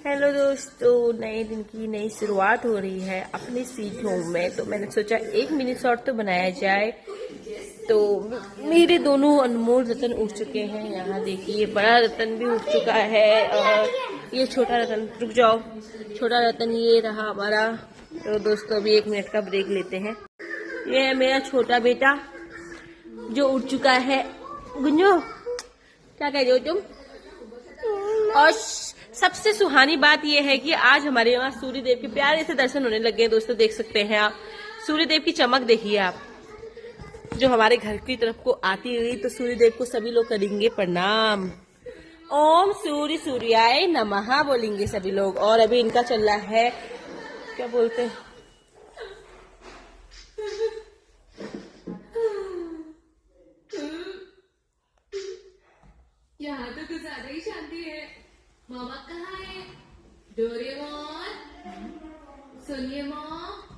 Hello दोस्तों, नए दिन की नई शुरुआत हो रही है अपने स्वीट होम में। तो मैंने सोचा एक मिनी शॉर्ट तो बनाया जाए। तो मेरे दोनों अनमोल रतन उठ चुके हैं। यहाँ देखिए, बड़ा रतन भी उठ चुका है और ये छोटा रतन, रुक जाओ, छोटा रतन ये रहा हमारा। तो दोस्तों अभी 1 मिनट का ब्रेक लेते हैं। ये है मेरा छोटा बेटा जो उठ चुका है। गुंजो, क्या कह रहे हो तुम? और सबसे सुहानी बात यह है कि आज हमारे यहाँ सूर्य देव के प्यारे से दर्शन होने लगे हैं। दोस्तों देख सकते हैं आप, सूर्य देव की चमक देखिए आप, जो हमारे घर की तरफ को आती हुई। तो सूर्य देव को सभी लोग करेंगे प्रणाम। ओम सूर्य सूर्याय नमः बोलेंगे सभी लोग। और अभी इनका चल रहा है, क्या बोलते हैं, यहाँ तो कुछ ज्यादा ही शांति है। मामा कहाँ है? डोरेमोन, सुनिए मॉम।